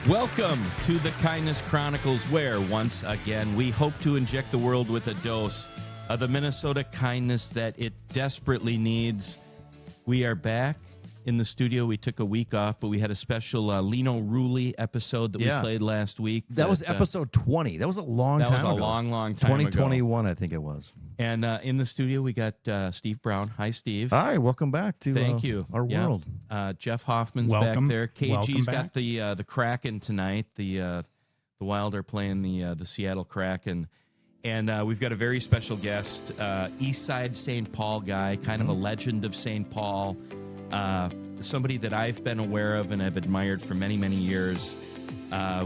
Welcome to the Kindness Chronicles, where once again we hope to inject the world with a dose of the Minnesota kindness that it desperately needs. We are back in the studio. We took a week off, but we had a special Lino Rulli episode that we played last week. That was episode 20. That was a long time ago. That was a long time 2021, I think it was. And in the studio, we got Steve Brown. Hi, Steve. Hi, welcome back to Thank you. Our world. Jeff Hoffman's Welcome. back there. KG's Welcome got the Kraken tonight. The Wild are playing the Seattle Kraken. And we've got a very special guest, Eastside St. Paul guy, kind of a legend of St. Paul, somebody that I've been aware of and I've admired for many, many years.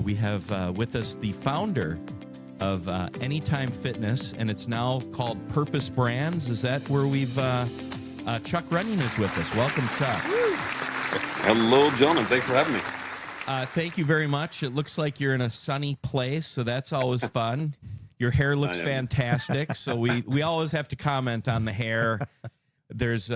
We have with us the founder of Anytime Fitness, and it's now called Purpose Brands. Is that where we've... Chuck Runyon is with us. Welcome, Chuck. Hello, gentlemen. Thanks for having me. Thank you very much. It looks like you're in a sunny place, so that's always fun. Your hair looks fantastic, so we always have to comment on the hair. There's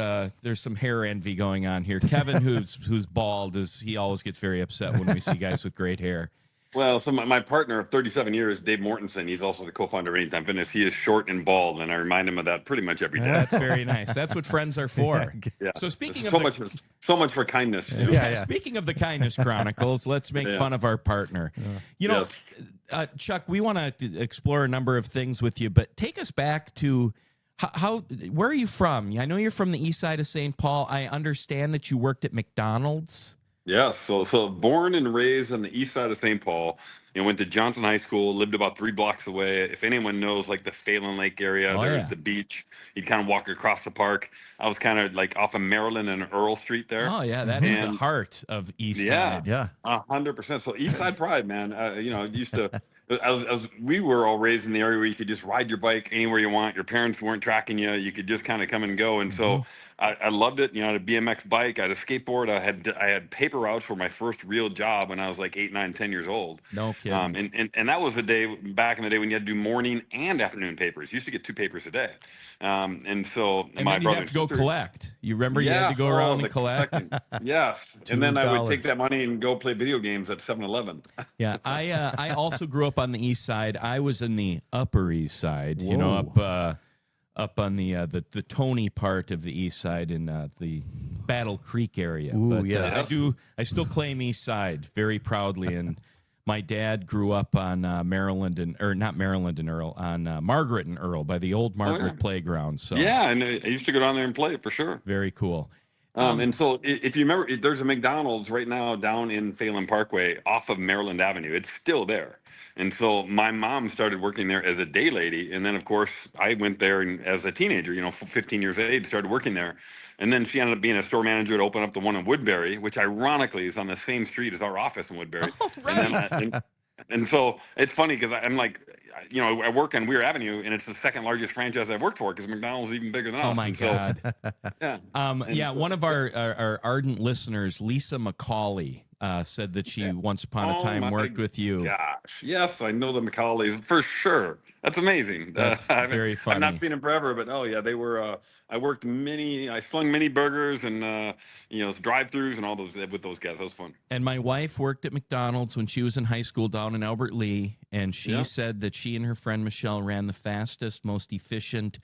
some hair envy going on here. Kevin, who's bald, he always gets very upset when we see guys with great hair. Well, so my partner of 37 years, Dave Mortensen, he's also the co-founder of Anytime Fitness. He is short and bald, and I remind him of that pretty much every day. That's very nice. That's what friends are for. Yeah. So speaking so of so much for kindness. Speaking of the Kindness Chronicles, let's make fun of our partner. You know, Chuck, we want to explore a number of things with you, but take us back to where are you from? I know you're from the east side of St. Paul. I understand that you worked at McDonald's. Yeah, so born and raised on the east side of St. Paul, went to Johnson High School, lived about 3 blocks away. If anyone knows like the Phelan Lake area, there's the beach. You'd kind of walk across the park. I was kind of like off of Maryland and Earl Street there. Oh yeah, that is the heart of East Side. Yeah, 100%. So East Side pride, man. Used to. We were all raised in the area where you could just ride your bike anywhere you want. Your parents weren't tracking you. You could just kind of come and go. And so I loved it. I had a BMX bike. I had a skateboard. I had paper routes for my first real job when I was like 8, 9, 10 years old. No kidding. And that was the day back in the day when you had to do morning and afternoon papers. You used to get 2 papers a day. And so my brother have to go collect. You remember you had to go around and collect? Yes. And then I would take that money and go play video games at 7-Eleven. Yeah. I also grew up on the east side. I was in the Upper East Side, up on the Tony part of the east side in the Battle Creek area. Ooh, but yes. I still claim east side very proudly. And my dad grew up on not Maryland and Earl, on Margaret and Earl by the old Margaret Playground. So yeah, and I used to go down there and play for sure. Very cool. And so if you remember, there's a McDonald's right now down in Phelan Parkway off of Maryland Avenue. It's still there. And so my mom started working there as a day lady. And then, of course, I went there as a teenager, 15 years of age, started working there. And then she ended up being a store manager to open up the one in Woodbury, which ironically is on the same street as our office in Woodbury. Oh, right. And so it's funny because I'm like, I work on Weir Avenue, and it's the second largest franchise I've worked for because McDonald's is even bigger than us. Oh, my God. Yeah. One of our ardent listeners, Lisa McCauley, said that she once upon a time worked with you. Gosh, yes, I know the McCaulleys for sure. That's amazing. That's very funny. I've not seen them forever, but they were. I worked I slung many burgers and drive-throughs and all those with those guys. That was fun. And my wife worked at McDonald's when she was in high school down in Albert Lee, and she said that she and her friend Michelle ran the fastest, most efficient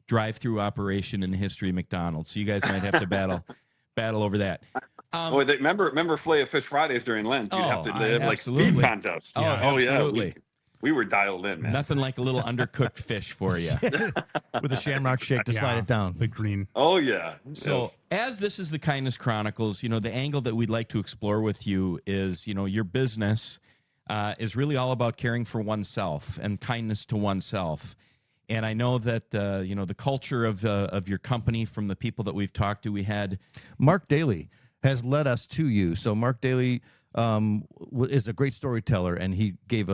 drive-through operation in the history of McDonald's. So you guys might have to battle over that. Remember Filet of Fish Fridays during Lent? You'd have to have like speed contests. Oh, absolutely. We were dialed in, man. Nothing like a little undercooked fish for you. With a shamrock shake to slide it down. The green. Oh, yeah. So as this is the Kindness Chronicles, the angle that we'd like to explore with you is, your business is really all about caring for oneself and kindness to oneself. And I know that, the culture of your company, from the people that we've talked to, we had Mark Daly has led us to you. So Mark Daly is a great storyteller, and he gave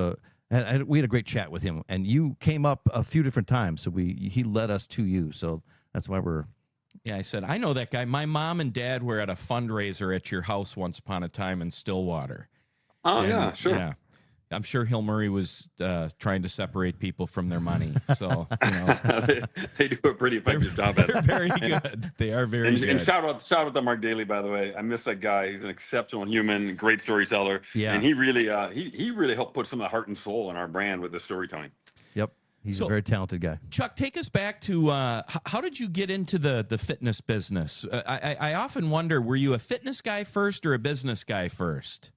we had a great chat with him, and you came up a few different times. So he led us to you. So that's why we're. Yeah, I said, I know that guy. My mom and dad were at a fundraiser at your house once upon a time in Stillwater. Oh, yeah, sure. Yeah. I'm sure Hill Murray was trying to separate people from their money. So, they do a pretty effective job at it. They're very good. They are very good. And shout out to Mark Daly, by the way. I miss that guy. He's an exceptional human, great storyteller. Yeah. And he really he really helped put some of the heart and soul in our brand with the storytelling. Yep. He's a very talented guy. Chuck, take us back to how did you get into the fitness business? I often wonder, were you a fitness guy first or a business guy first?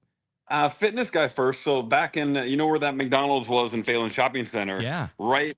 Fitness guy first. So back in, you know where that McDonald's was in Phelan Shopping Center? Yeah. Right,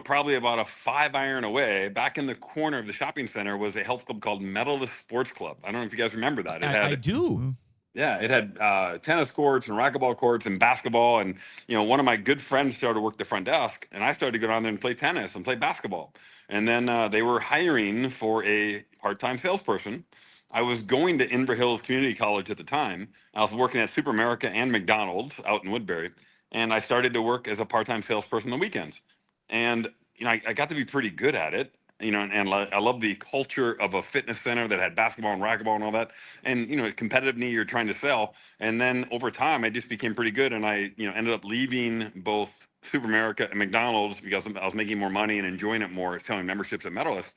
probably about a 5-iron away, back in the corner of the shopping center was a health club called Medalist Sports Club. I don't know if you guys remember that. I do. Mm-hmm. Yeah, it had tennis courts and racquetball courts and basketball. And, one of my good friends started to work the front desk, and I started to go down there and play tennis and play basketball. And then they were hiring for a part-time salesperson. I was going to Inver Hills Community College at the time. I was working at Super America and McDonald's out in Woodbury. And I started to work as a part-time salesperson on the weekends. And, I got to be pretty good at it. And I love the culture of a fitness center that had basketball and racquetball and all that. And, competitive knee you're trying to sell. And then over time, I just became pretty good. And I, ended up leaving both Super America and McDonald's because I was making more money and enjoying it more, selling memberships at Medalist.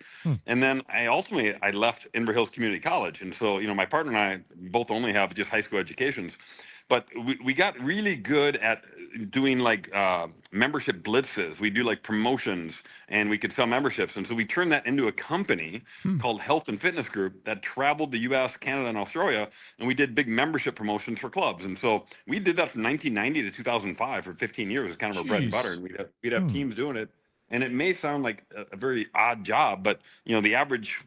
And then I left Inver Hills Community College. And so, my partner and I both only have just high school educations. But we got really good at doing like membership blitzes. We do like promotions and we could sell memberships. And so we turned that into a company called Health and Fitness Group that traveled the US, Canada, and Australia. And we did big membership promotions for clubs. And so we did that from 1990 to 2005 for 15 years. It's kind of our bread and butter. And we'd have teams doing it. And it may sound like a very odd job, but the average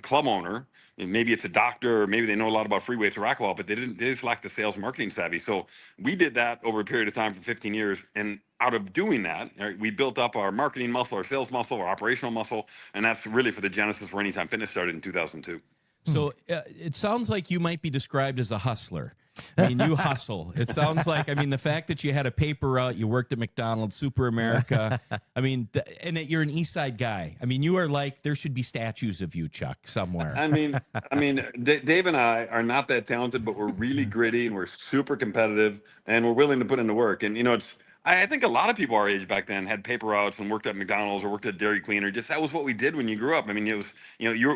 club owner, maybe it's a doctor, or maybe they know a lot about free weights or racquetball, but they just lack the sales marketing savvy. So we did that over a period of time for 15 years. And out of doing that, we built up our marketing muscle, our sales muscle, our operational muscle. And that's really for the genesis where Anytime Fitness started in 2002. So it sounds like you might be described as a hustler. I mean, you hustle. It sounds like, the fact that you had a paper route, you worked at McDonald's, Super America. And that you're an East Side guy. You are like, there should be statues of you, Chuck, somewhere. Dave and I are not that talented, but we're really gritty and we're super competitive and we're willing to put in the work. And, I think a lot of people our age back then had paper routes and worked at McDonald's or worked at Dairy Queen, or just that was what we did when you grew up. It was,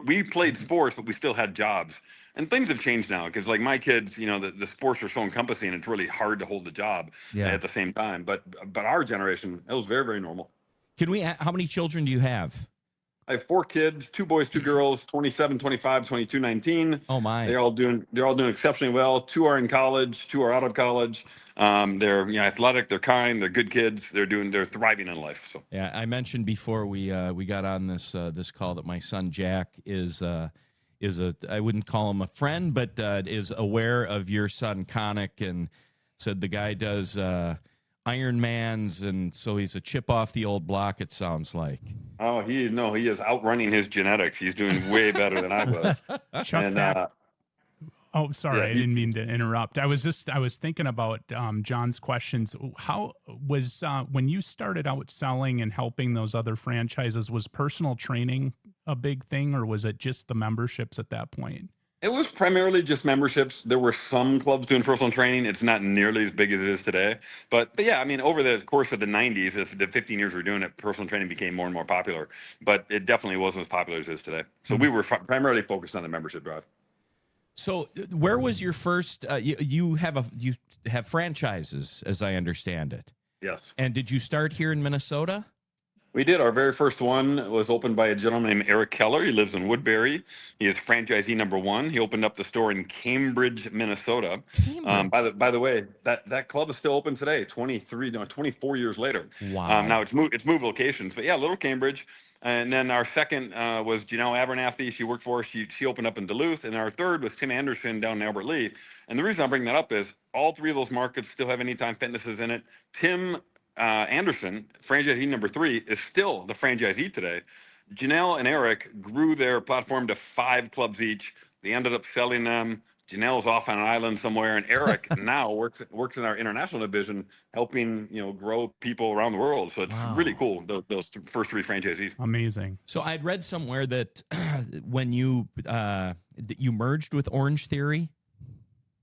we played sports, but we still had jobs. And things have changed now because, like my kids, the sports are so encompassing. It's really hard to hold the job at the same time. But our generation, it was very, very normal. How many children do you have? I have 4 kids, 2 boys, 2 girls, 27, 25, 22, 19. Oh my! They're all doing exceptionally well. 2 are in college, 2 are out of college. They're athletic, they're kind, they're good kids. They're thriving in life. So yeah, I mentioned before we got on this call that my son Jack is I wouldn't call him a friend, but is aware of your son Connick, and said the guy does Ironmans, and so he's a chip off the old block. It sounds like. Oh, he is outrunning his genetics. He's doing way better than I was. Chuck, oh, sorry, I didn't mean to interrupt. I was thinking about John's questions. How was when you started out selling and helping those other franchises, was personal training a big thing, or was it just the memberships at that point? It was primarily just memberships. There were some clubs doing personal training. It's not nearly as big as it is today. But yeah, over the course of the 90s, the 15 years we were doing it, personal training became more and more popular. But it definitely wasn't as popular as it is today. So we were primarily focused on the membership drive. So where was your first? You have franchises, as I understand it. Yes. And did you start here in Minnesota? We did. Our very first one was opened by a gentleman named Eric Keller. He lives in Woodbury. He is franchisee number 1. He opened up the store in Cambridge, Minnesota. By the way, that club is still open today, 24 years later. Wow. Now it's moved locations, but yeah, Little Cambridge. And then our second was Janelle Abernathy. She worked for us. She opened up in Duluth. And our third was Tim Anderson down in Albert Lee. And the reason I bring that up is all 3 of those markets still have Anytime Fitnesses in it. Tim Anderson, franchisee number 3, is still the franchisee today. Janelle and Eric grew their platform to 5 clubs each. They ended up selling them. Janelle's off on an island somewhere, and Eric now works in our international division, helping grow people around the world. So it's really cool. Those first 3 franchisees. Amazing. So I'd read somewhere that when you merged with Orange Theory.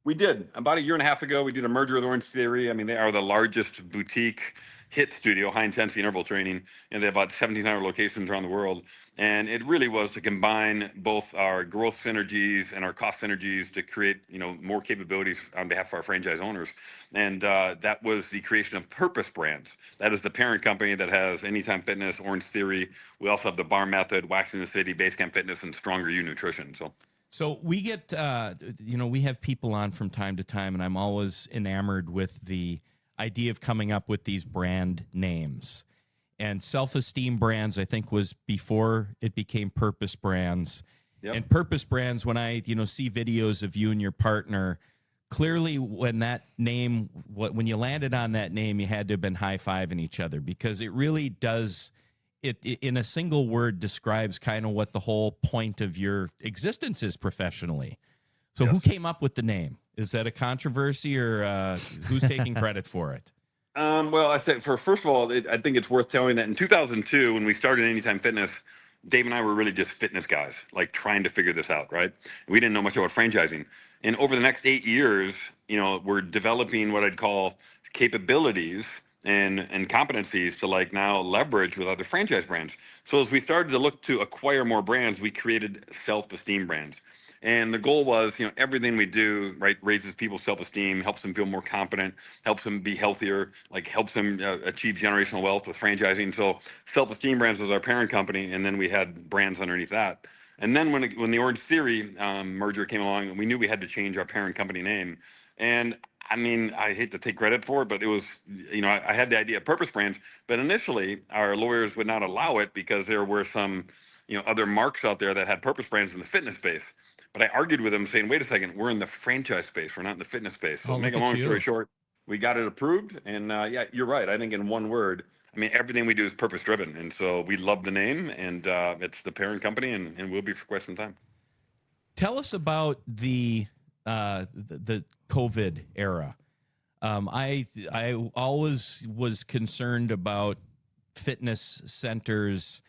We did. About a year and a half ago, we did a merger with Orange Theory. I mean, they are the largest boutique hit studio, high intensity interval training, and they have about 1,700 locations around the world. And it really was to combine both our growth synergies and our cost synergies to create, more capabilities on behalf of our franchise owners. And that was the creation of Purpose Brands. That is the parent company that has Anytime Fitness, Orange Theory. We also have the Bar Method, Waxing the City, Basecamp Fitness, and Stronger You Nutrition. So we get, we have people on from time to time, and I'm always enamored with the idea of coming up with these brand names. And Self-Esteem Brands, I think, was before it became Purpose Brands. Yep. And Purpose Brands, when I, see videos of you and your partner, clearly when that name, when you landed on that name, you had to have been high-fiving each other, because it really does... It in a single word describes kind of what the whole point of your existence is professionally. So Yes. Who came up with the name? Is that a controversy, or who's taking credit for it? Well, I said, first of all, I think it's worth telling that in 2002, when we started Anytime Fitness, Dave and I were really just fitness guys, like trying to figure this out, right? We didn't know much about franchising. And over the next 8 years, we're developing what I'd call capabilities and competencies to now leverage with other franchise brands. So as we started to look to acquire more brands, we created Self-Esteem Brands. And the goal was, everything we do, right, raises people's self-esteem, helps them feel more confident, helps them be healthier, helps them achieve generational wealth with franchising. So Self-Esteem Brands was our parent company, and then we had brands underneath that. And then when the Orange Theory merger came along, we knew we had to change our parent company name. And I mean, I hate to take credit for it, but it was, I had the idea of Purpose Brands, but initially our lawyers would not allow it because there were some, other marks out there that had Purpose Brands in the fitness space. But I argued with them saying, wait a second, we're in the franchise space. We're not in the fitness space. So make a long story short, we got it approved. And yeah, you're right. I think in one word, everything we do is purpose driven. And so we love the name, and it's the parent company, and will be for quite some time. Tell us about the COVID era. I always was concerned about fitness centers.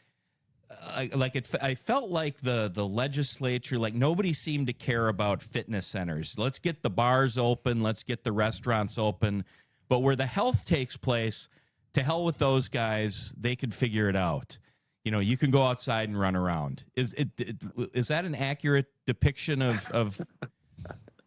I felt like the legislature, nobody seemed to care about fitness centers. Let's get the bars open, let's get the restaurants open, but where the health takes place, to hell with those guys. They can figure it out. You can go outside and run around. Is that an accurate depiction of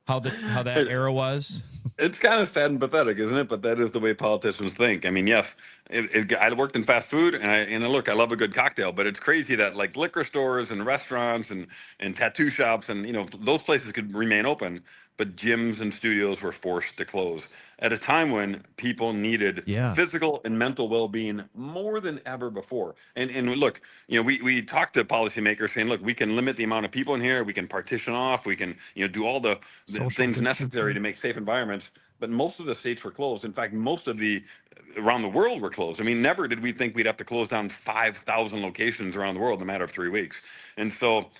how that era was? It's kind of sad and pathetic, isn't it? But that is the way politicians think. Yes, I worked in fast food, and look, I love a good cocktail, but it's crazy that liquor stores and restaurants and tattoo shops and those places could remain open, but gyms and studios were forced to close at a time when people needed physical and mental well-being more than ever before. And look, we talked to policymakers saying, look, we can limit the amount of people in here, we can partition off, we can do all the things necessary to make safe environments. But most of the states were closed. In fact, most of the around the world were closed. Never did we think we'd have to close down 5,000 locations around the world in a matter of 3 weeks. And so,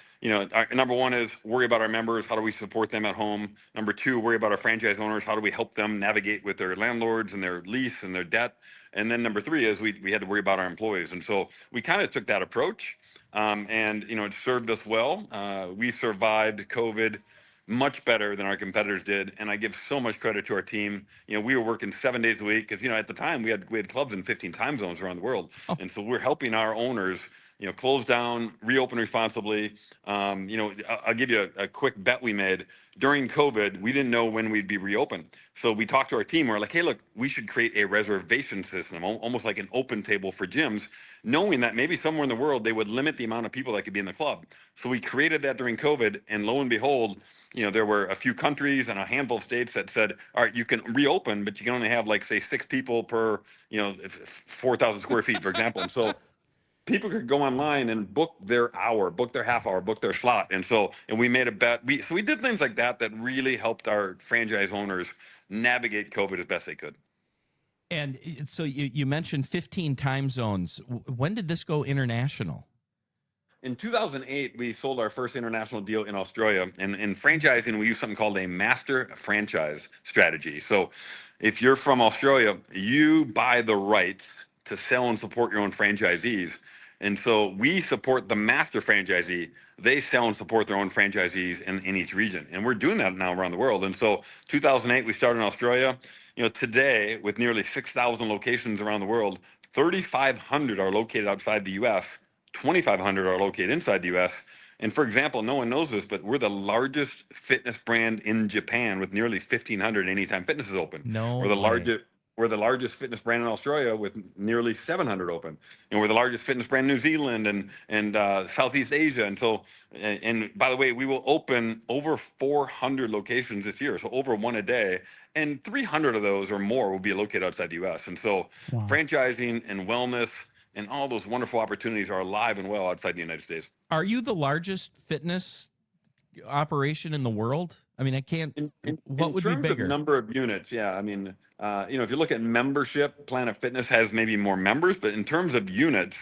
our, number one is worry about our members. How do we support them at home? Number two, worry about our franchise owners. How do we help them navigate with their landlords and their lease and their debt? And then number three is we had to worry about our employees. And so we kind of took that approach, and it served us well. We survived COVID much better than our competitors did, and I give so much credit to our team. We were working 7 days a week because at the time we had clubs in 15 time zones around the world, and so we're helping our owners close down, reopen responsibly. I'll give you a quick bet we made. During COVID, we didn't know when we'd be reopened. So we talked to our team. We're like, hey, look, we should create a reservation system, almost like an open table for gyms, knowing that maybe somewhere in the world they would limit the amount of people that could be in the club. So we created that during COVID, and lo and behold, there were a few countries and a handful of states that said, all right, you can reopen, but you can only have say 6 people per, 4,000 square feet, for example. And so people could go online and book their hour, book their half hour, book their slot. And we made a bet. So we did things like that really helped our franchise owners navigate COVID as best they could. And so you mentioned 15 time zones. When did this go international? In 2008, we sold our first international deal in Australia. And in franchising, we use something called a master franchise strategy. So if you're from Australia, you buy the rights to sell and support your own franchisees. And so we support the master franchisee. They sell and support their own franchisees in each region. And we're doing that now around the world. And so 2008, we started in Australia. Today, with nearly 6,000 locations around the world, 3,500 are located outside the U.S., 2,500 are located inside the U.S. And for example, no one knows this, but we're the largest fitness brand in Japan with nearly 1,500 Anytime Fitness is open. No We're the way. largest. We're the largest fitness brand in Australia with nearly 700 open, and we're the largest fitness brand in New Zealand and Southeast Asia. And so, and by the way, we will open over 400 locations this year, so over one a day, and 300 of those or more will be located outside the U.S. And so, Wow. franchising and wellness and all those wonderful opportunities are alive and well outside the United States. Are you the largest fitness operation in the world? I mean, I can't. What would be In terms bigger? of number of units, yeah. I mean, if you look at membership, Planet Fitness has maybe more members, but in terms of units,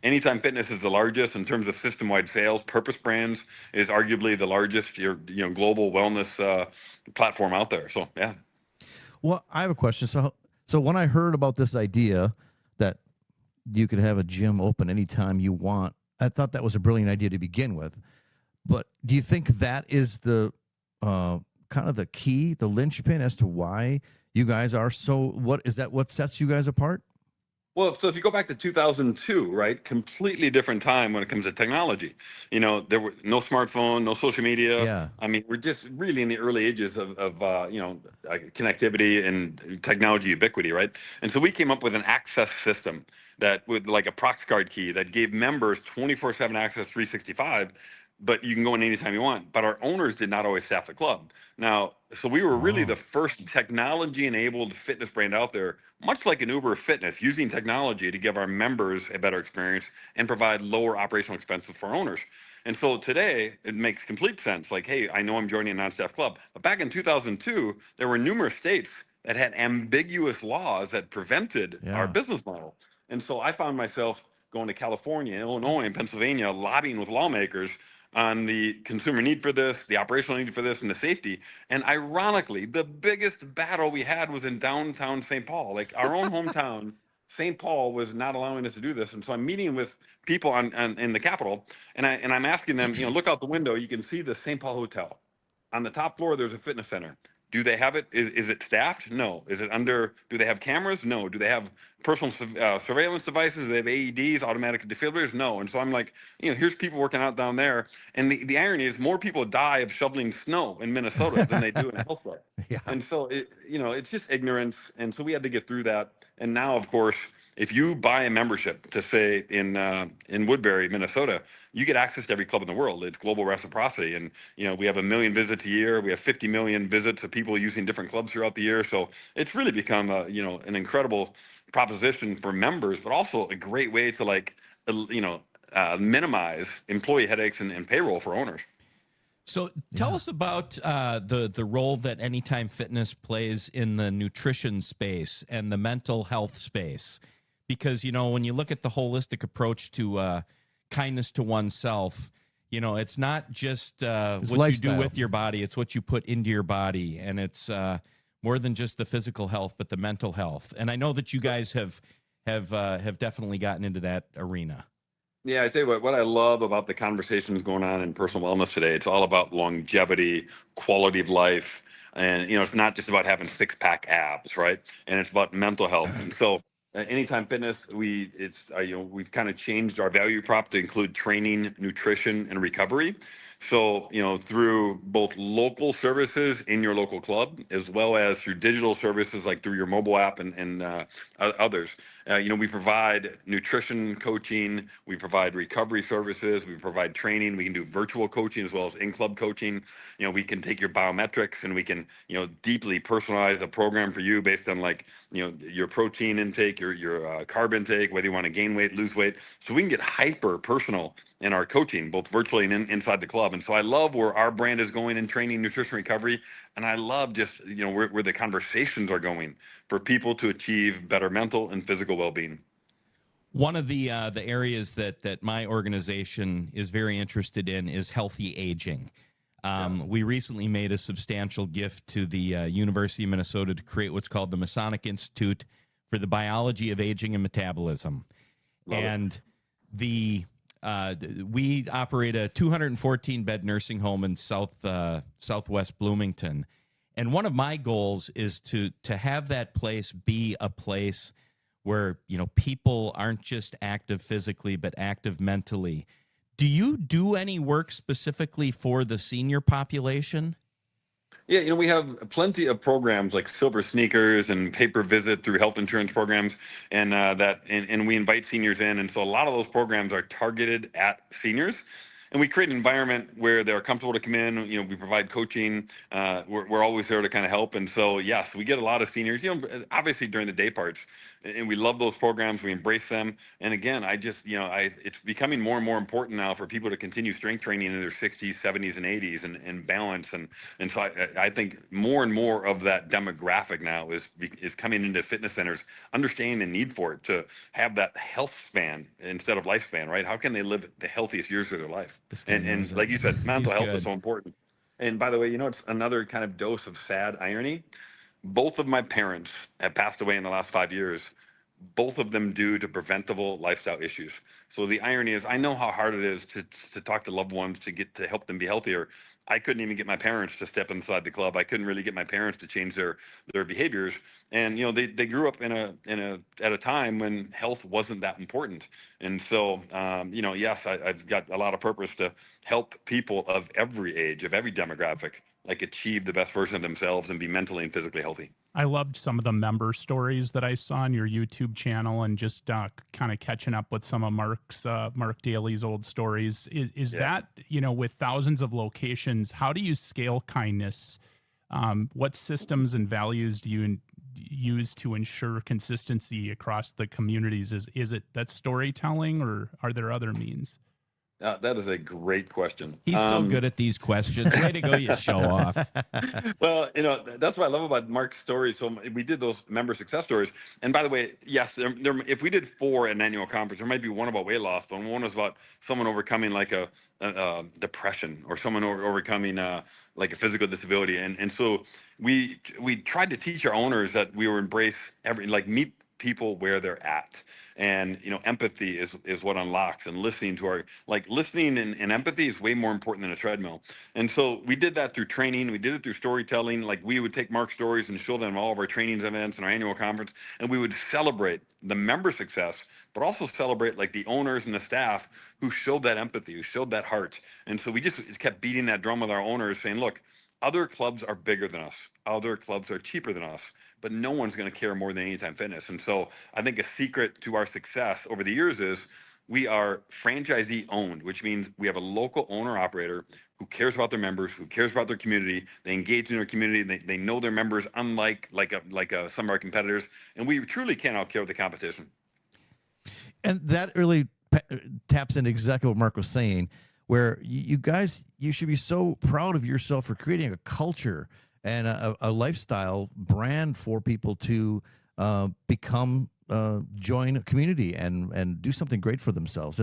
Anytime Fitness is the largest. In terms of system-wide sales, Purpose Brands is arguably the largest, global wellness platform out there. So, yeah. Well, I have a question. So when I heard about this idea that you could have a gym open anytime you want, I thought that was a brilliant idea to begin with. But do you think that is the kind of the key, the linchpin as to why you guys are so? What is that? What sets you guys apart? Well, so if you go back to 2002, right, completely different time when it comes to technology. There were no smartphone, no social media. Yeah. I mean, we're just really in the early ages of connectivity and technology ubiquity, right? And so we came up with an access system that with like a prox card key that gave members 24/7 access 365, but you can go in anytime you want. But our owners did not always staff the club. Now, so we were really the first technology-enabled fitness brand out there, much like an Uber Fitness, using technology to give our members a better experience and provide lower operational expenses for owners. And so today, it makes complete sense. Like, hey, I know I'm joining a non-staff club. But back in 2002, there were numerous states that had ambiguous laws that prevented our business model. And so I found myself going to California, Illinois, and Pennsylvania, lobbying with lawmakers on the consumer need for this, the operational need for this, and the safety. And ironically, the biggest battle we had was in downtown St. Paul, like our own hometown. St. Paul was not allowing us to do this, and so I'm meeting with people in the Capitol, and I'm asking them, look out the window, you can see the St. Paul Hotel. On the top floor, there's a fitness center. Do they have it? Is it staffed? No. Is it under? Do they have cameras? No. Do they have personal surveillance devices? Do they have AEDs, automatic defibrillators? No. And so I'm like, here's people working out down there. And the irony is more people die of shoveling snow in Minnesota than they do in healthcare. Yeah. And so it's just ignorance. And so we had to get through that. And now, of course, if you buy a membership to say in Woodbury, Minnesota, you get access to every club in the world. It's global reciprocity. And, we have 1 million visits a year. We have 50 million visits of people using different clubs throughout the year. So it's really become an incredible proposition for members, but also a great way to minimize employee headaches and payroll for owners. So tell us about the role that Anytime Fitness plays in the nutrition space and the mental health space. Because, when you look at the holistic approach to kindness to oneself, it's not just what lifestyle. you do with your body, it's what you put into your body. And it's more than just the physical health, but the mental health. And I know that you guys have definitely gotten into that arena. Yeah, I tell you what I love about the conversations going on in personal wellness today, it's all about longevity, quality of life. And, it's not just about having 6-pack abs, right? And it's about mental health. And so Anytime Fitness, we've kind of changed our value prop to include training, nutrition, and recovery. So, through both local services in your local club, as well as through digital services like through your mobile app and others, we provide nutrition coaching, we provide recovery services, we provide training, we can do virtual coaching as well as in-club coaching. We can take your biometrics and we can, deeply personalize a program for you based on your protein intake, your carb intake, whether you want to gain weight, lose weight. So we can get hyper personal in our coaching, both virtually and inside the club. And so I love where our brand is going in training, nutrition, recovery. And I love just, where the conversations are going for people to achieve better mental and physical well-being. One of the areas that my organization is very interested in is healthy aging. We recently made a substantial gift to the University of Minnesota to create what's called the Masonic Institute for the Biology of Aging and Metabolism. And we operate a 214 bed nursing home in southwest Bloomington, and one of my goals is to have that place be a place where people aren't just active physically but active mentally. Do you do any work specifically for the senior population? Yeah, we have plenty of programs like Silver Sneakers and Paper Visit through health insurance programs, and we invite seniors in, and so a lot of those programs are targeted at seniors. And we create an environment where they're comfortable to come in. We provide coaching. We're always there to kind of help. And so, yes, we get a lot of seniors, obviously during the day parts. And we love those programs. We embrace them. And again, it's becoming more and more important now for people to continue strength training in their 60s, 70s, and 80s and balance. And so I think more and more of that demographic now is coming into fitness centers, understanding the need for it to have that health span instead of lifespan, right? How can they live the healthiest years of their life? And like you said, mental health is so important. And by the way, it's another kind of dose of sad irony. Both of my parents have passed away in the last 5 years, both of them due to preventable lifestyle issues. So the irony is, I know how hard it is to talk to loved ones to help them be healthier. I couldn't even get my parents to step inside the club. I couldn't really get my parents to change their behaviors. And they grew up at a time when health wasn't that important. And so yes, I've got a lot of purpose to help people of every age, of every demographic, like achieve the best version of themselves and be mentally and physically healthy. I loved some of the member stories that I saw on your YouTube channel, and just kind of catching up with some of Mark Daly's old stories. Is that, with thousands of locations, how do you scale kindness? What systems and values do you use to ensure consistency across the communities? Is it that storytelling, or are there other means? That is a great question. He's so good at these questions. Way to go, you show off. Well, that's what I love about Mark's stories. So we did those member success stories. And by the way, yes, if we did 4 at an annual conference, there might be one about weight loss, but one was about someone overcoming like a depression, or someone overcoming like a physical disability. And so we tried to teach our owners that we would embrace meet people where they're at. And empathy is what unlocks, and listening to listening and empathy is way more important than a treadmill. And so we did that through training. We did it through storytelling. Like, we would take Mark's stories and show them all of our trainings events and our annual conference, and we would celebrate the member success, but also celebrate like the owners and the staff who showed that empathy, who showed that heart. And so we just kept beating that drum with our owners, saying, look, other clubs are bigger than us. Other clubs are cheaper than us, but no one's going to care more than Anytime Fitness. And so I think a secret to our success over the years is we are franchisee owned, which means we have a local owner operator who cares about their members, who cares about their community. They engage in their community. They know their members, unlike some of our competitors. And we truly can't outkill the competition. And that really taps into exactly what Mark was saying, where you guys, you should be so proud of yourself for creating a culture and a lifestyle brand for people to join a community and do something great for themselves.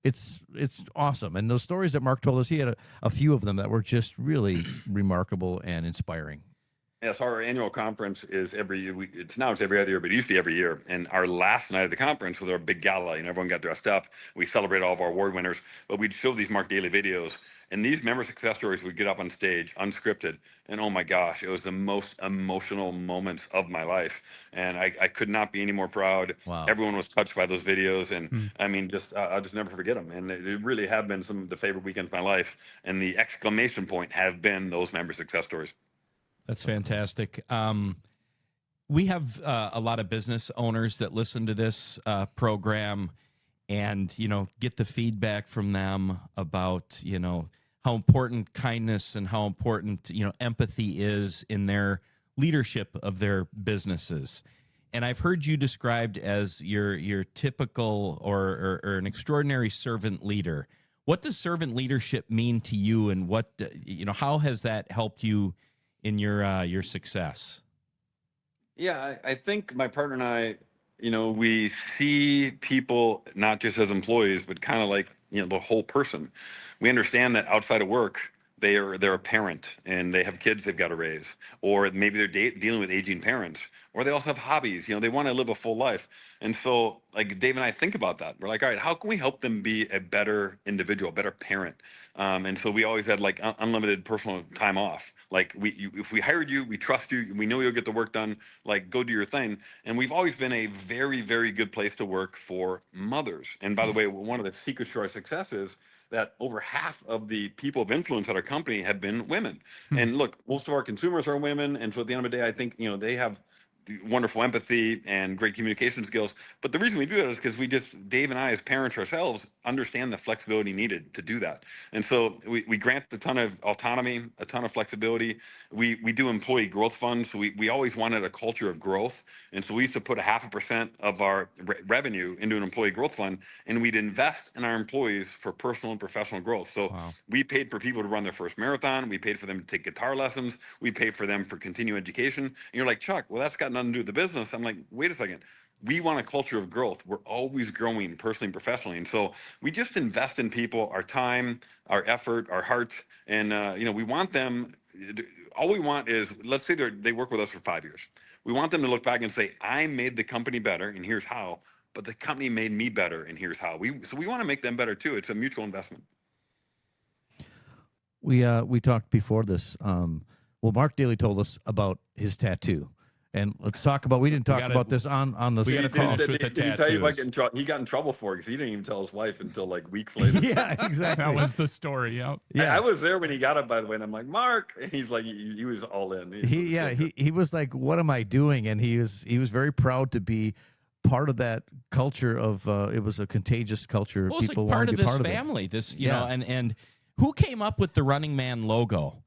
It's awesome. And those stories that Mark told us, he had a few of them that were just really remarkable and inspiring. Yes, our annual conference is every year. It's every other year, but it used to be every year. And our last night of the conference was our big gala, and everyone got dressed up. We celebrate all of our award winners, but we'd show these Mark Daly videos, and these member success stories would get up on stage, unscripted, and oh my gosh, it was the most emotional moments of my life. And I could not be any more proud. Wow. Everyone was touched by those videos, and I mean, I'll just never forget them. And they really have been some of the favorite weekends of my life. And the exclamation point have been those member success stories. That's fantastic. We have a lot of business owners that listen to this program, and get the feedback from them about how important kindness and how important empathy is in their leadership of their businesses. And I've heard you described as your typical or an extraordinary servant leader. What does servant leadership mean to you, and what how has that helped you in your success? Yeah, I think my partner and I, we see people not just as employees, but kind of like, the whole person. We understand that outside of work, they're a parent and they have kids they've got to raise, or maybe they're dealing with aging parents, or they also have hobbies. They want to live a full life. And so, like Dave and I think about that. We're like, all right, how can we help them be a better individual, a better parent? And so we always had like unlimited personal time off. Like if we hired you, we trust you, we know you'll get the work done. Like go do your thing. And we've always been a very, very good place to work for mothers. And by the way, one of the secrets to our success is that over half of the people of influence at our company have been women. And look, most of our consumers are women. And so at the end of the day, I think, they have wonderful empathy and great communication skills. But the reason we do that is because Dave and I, as parents ourselves, understand the flexibility needed to do that. And so we grant a ton of autonomy, a ton of flexibility. We do employee growth funds. So we always wanted a culture of growth. And so we used to put 0.5% of our revenue into an employee growth fund, and we'd invest in our employees for personal and professional growth. So we paid for people to run their first marathon. We paid for them to take guitar lessons. We paid for them for continuing education. And you're like, Chuck, well, that's got nothing to do with the business. I'm like, wait a second. We want a culture of growth. We're always growing personally and professionally. And so we just invest in people, our time, our effort, our hearts. And, we want them, all we want is, let's say they work with us for 5 years. We want them to look back and say, I made the company better, and here's how, but the company made me better, and here's how. So we want to make them better too. It's a mutual investment. We talked before this. Mark Daly told us about his tattoo. And let's talk about. We didn't talk about this on the call. Did he tell you he got in trouble for it because he didn't even tell his wife until like weeks later? Yeah, exactly. That was the story. Yep. Yeah, I was there when he got it, by the way, and I'm like, Mark, and he's like, he was all in. He was like, what am I doing? And he was very proud to be part of that culture of. It was a contagious culture. Well, people like part wanted of to be this part family. Of it. This, and who came up with the Running Man logo?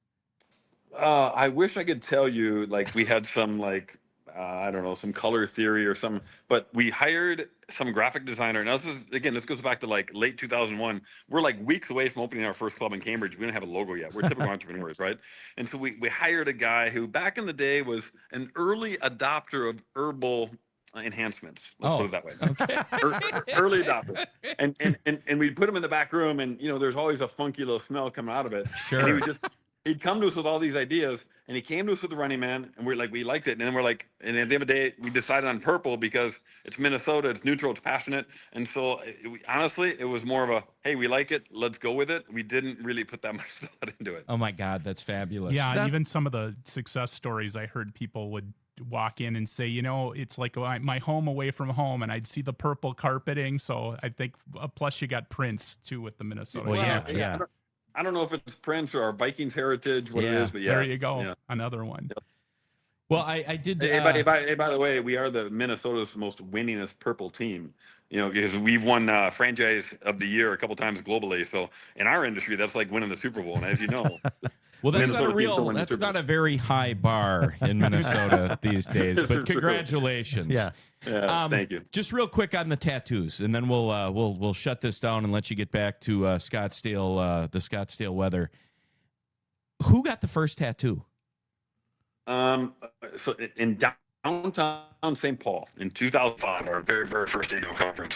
I wish I could tell you, like we had some like. I don't know, some color theory or something, but we hired some graphic designer. Now this goes back to like late 2001. We're like weeks away from opening our first club in Cambridge. We don't have a logo yet. We're typical entrepreneurs, right? And so we hired a guy who back in the day was an early adopter of herbal enhancements. Let's put it that way. Okay. Early adopter. And we'd put him in the back room, and there's always a funky little smell coming out of it. Sure. And he'd come to us with all these ideas, and he came to us with the Running Man, and we liked it. And then we're like, and at the end of the day, we decided on purple because it's Minnesota, it's neutral, it's passionate. And so honestly, it was more of a, hey, we like it, let's go with it. We didn't really put that much thought into it. Oh my God, that's fabulous. Yeah, even some of the success stories I heard, people would walk in and say, it's like my home away from home, and I'd see the purple carpeting. So I think, plus you got Prince too with the Minnesota. Well, yeah. I don't know if it's Prince or our Vikings heritage, what it is, but there you go. Yeah. Another one. Yep. Well, I did. Hey, by the way, we are the Minnesota's most winningest purple team. Because we've won franchise of the year a couple times globally. So in our industry, that's like winning the Super Bowl. And as you know, well, that's not a very high bar in Minnesota these days. But congratulations. Yeah. Thank you. Just real quick on the tattoos, and then we'll shut this down and let you get back to Scottsdale, the Scottsdale weather. Who got the first tattoo? So in downtown St. Paul in 2005, our very, very first annual conference,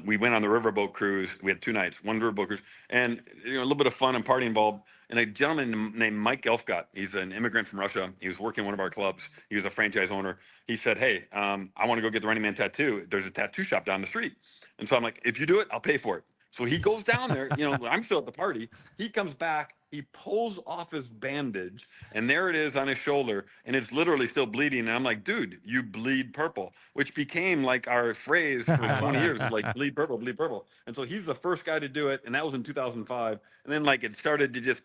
we went on the riverboat cruise. We had 2 nights, one riverboat cruise, and a little bit of fun and party involved. And a gentleman named Mike Elfgott, he's an immigrant from Russia. He was working in one of our clubs. He was a franchise owner. He said, hey, I want to go get the Running Man tattoo. There's a tattoo shop down the street. And so I'm like, if you do it, I'll pay for it. So he goes down there, I'm still at the party. He comes back, he pulls off his bandage, and there it is on his shoulder, and it's literally still bleeding. And I'm like, dude, you bleed purple, which became like our phrase for 20 years, like bleed purple, bleed purple. And so he's the first guy to do it, and that was in 2005. And then like it started to just,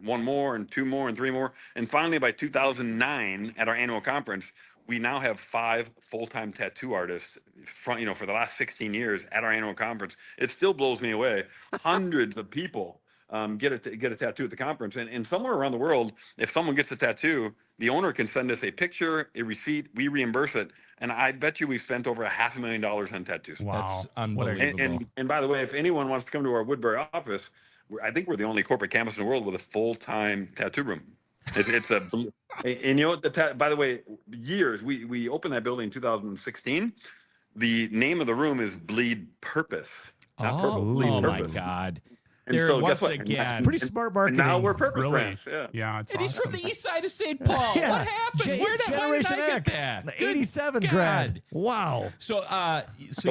one more and 2 more and 3 more. And finally by 2009 at our annual conference, we now have 5 full-time tattoo artists for the last 16 years at our annual conference. It still blows me away. Hundreds of people get a tattoo at the conference. And somewhere around the world, if someone gets a tattoo, the owner can send us a picture, a receipt, we reimburse it. And I bet you we've spent over $500,000 on tattoos. Wow. That's unbelievable. And by the way, if anyone wants to come to our Woodbury office, I think we're the only corporate campus in the world with a full-time tattoo room. It's a, and by the way, we opened that building in 2016. The name of the room is Bleed Purpose. Not Purple, Bleed Purpose. My God. And there so once guess what? again. Pretty smart And marketing. now we're purpose Really? brands. Yeah. Yeah, it's And he's from awesome. the east side of St. Paul. Yeah. What happened? J- Where did Generation I get X, that? 87 God. grad. Wow. So, Go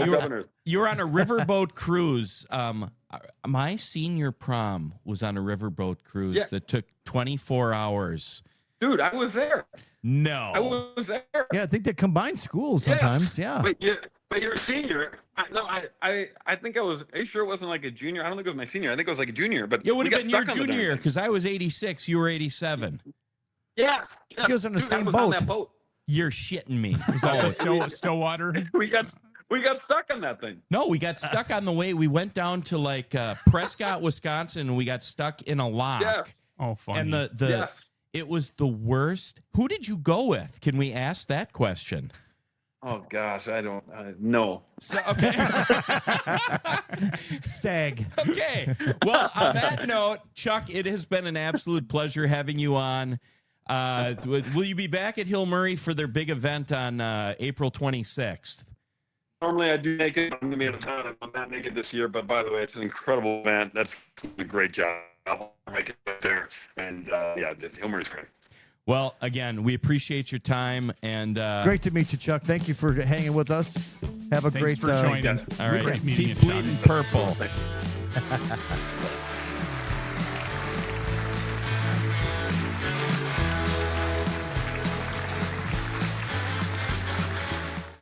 you were, Governors. you were on a riverboat cruise. My senior prom was on a riverboat cruise Yeah. that took 24 hours. Dude, I was there. No. I was there. Yeah, I think they combine schools Yes. sometimes. Yeah. But you're a senior. I think I was. Are you sure it wasn't like a junior? I don't think it was my senior. I think it was like a junior. But It would we have got been your stuck on the darn junior year thing. because I was 86. You were 87. Yes. You guys on the Dude, same I was boat. on that boat. You're shitting me. Is that the Stillwater? We got stuck on that thing. No, we got stuck on the way. We went down to like Prescott, Wisconsin, and we got stuck in a lock. Yes. Oh, funny. And the Yes. it was the worst. Who did you go with? Can we ask that question? Oh gosh, I don't know. So, okay. Stag. Okay. Well, on that note, Chuck, it has been an absolute pleasure having you on. Will you be back at Hill Murray for their big event on April 26th? Normally I do make it. I'm gonna be out of town. I'm not make it this year. But by the way, it's an incredible event. That's a great job. I'll make it there. And yeah, Hilmer's great. Well, again, we appreciate your time and Great to meet you, Chuck. Thank you for hanging with us. Have a Thanks great for joining. all right. Great meeting Keep you, Chuck. bleeding purple. Thank you.